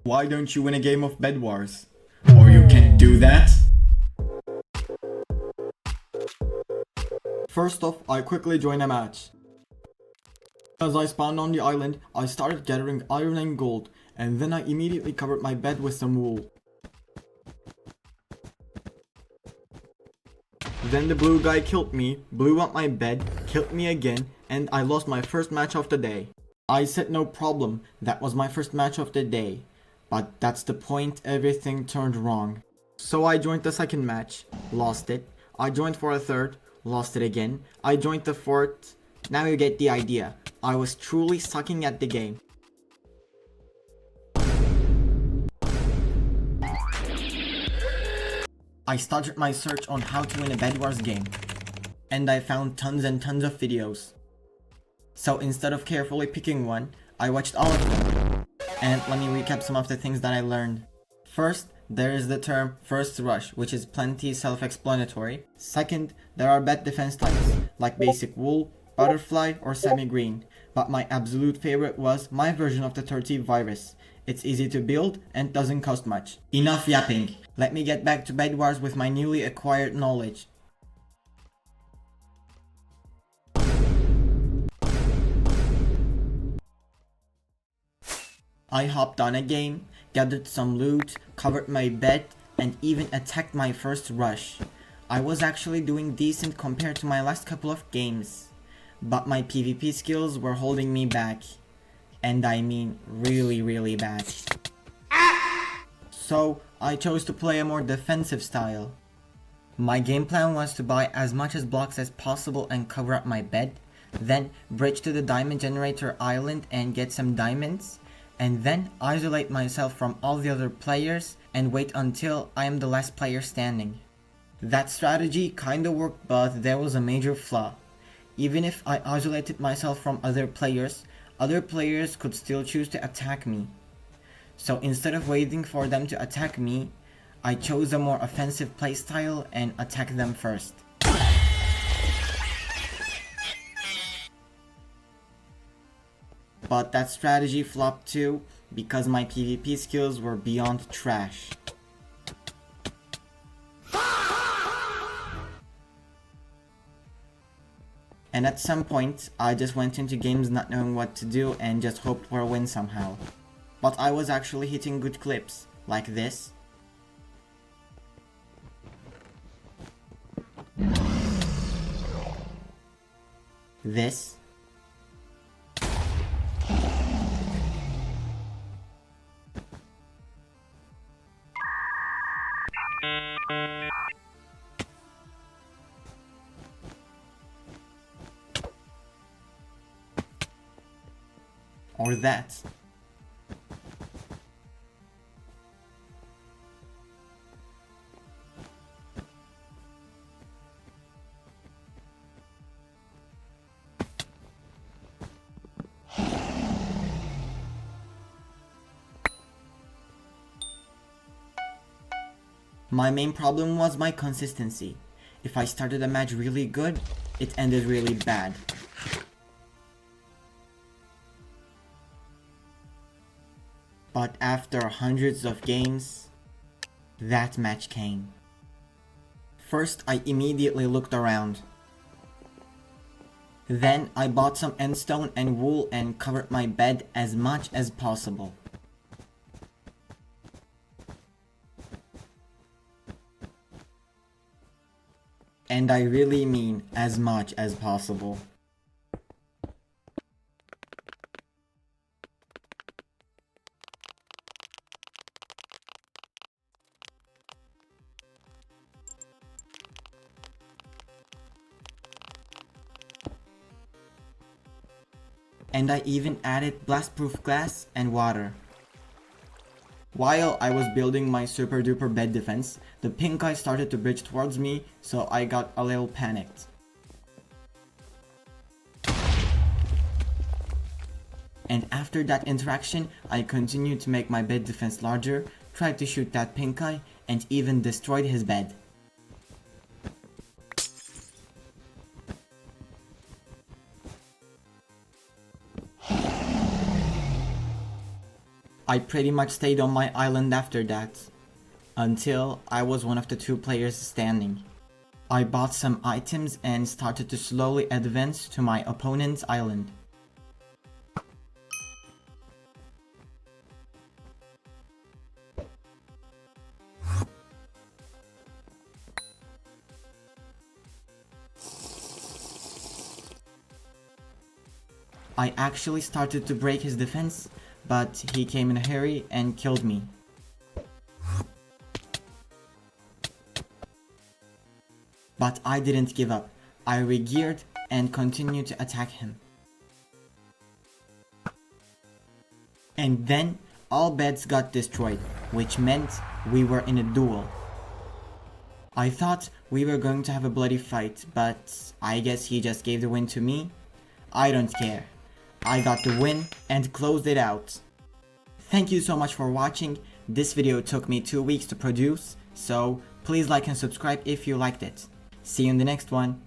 Why don't you win a game of Bedwars? Or you can't do that? First off, I quickly join a match. As I spawned on the island, I started gathering iron and gold, and then I immediately covered my bed with some wool. Then the blue guy killed me, blew up my bed, killed me again, and I lost my first match of the day. I said no problem, that was my first match of the day. But that's the point, everything turned wrong. So I joined the second match, lost it. I joined for a third, lost it again. I joined the fourth. Now you get the idea. I was truly sucking at the game. I started my search on how to win a Bedwars game, and I found tons and tons of videos. So instead of carefully picking one, I watched all of them. And let me recap some of the things that I learned. First, there is the term first rush, which is plenty self-explanatory. Second, there are bed defense types, like basic wool, butterfly, or semi-green. But my absolute favorite was my version of the 30 virus. It's easy to build and doesn't cost much. Enough yapping. Let me get back to Bedwars with my newly acquired knowledge. I hopped on a game, gathered some loot, covered my bed, and even attacked my first rush. I was actually doing decent compared to my last couple of games, but my PvP skills were holding me back. And I mean really bad. So I chose to play a more defensive style. My game plan was to buy as much as blocks as possible and cover up my bed, then bridge to the diamond generator island and get some diamonds, and then isolate myself from all the other players and wait until I am the last player standing. That strategy kinda worked, but there was a major flaw. Even if I isolated myself from other players could still choose to attack me. So instead of waiting for them to attack me, I chose a more offensive playstyle and attacked them first. But that strategy flopped too, because my PvP skills were beyond trash. And at some point, I just went into games not knowing what to do and just hoped for a win somehow. But I was actually hitting good clips, like this. This. Or that. My main problem was my consistency. If I started a match really good, it ended really bad. But after hundreds of games, that match came. First, I immediately looked around. Then I bought some endstone and wool and covered my bed as much as possible. And I really mean as much as possible. And I even added blast-proof glass and water. While I was building my super duper bed defense, the pink guy started to bridge towards me, so I got a little panicked. And after that interaction, I continued to make my bed defense larger, tried to shoot that pink guy, and even destroyed his bed. I pretty much stayed on my island after that, until I was one of the 2 players standing. I bought some items and started to slowly advance to my opponent's island. I actually started to break his defense, but he came in a hurry and killed me. But I didn't give up. I re-geared and continued to attack him. And then all beds got destroyed, which meant we were in a duel. I thought we were going to have a bloody fight, but I guess he just gave the win to me. I don't care. I got the win and closed it out. Thank you so much for watching. This video took me 2 weeks to produce, so please like and subscribe if you liked it. See you in the next one.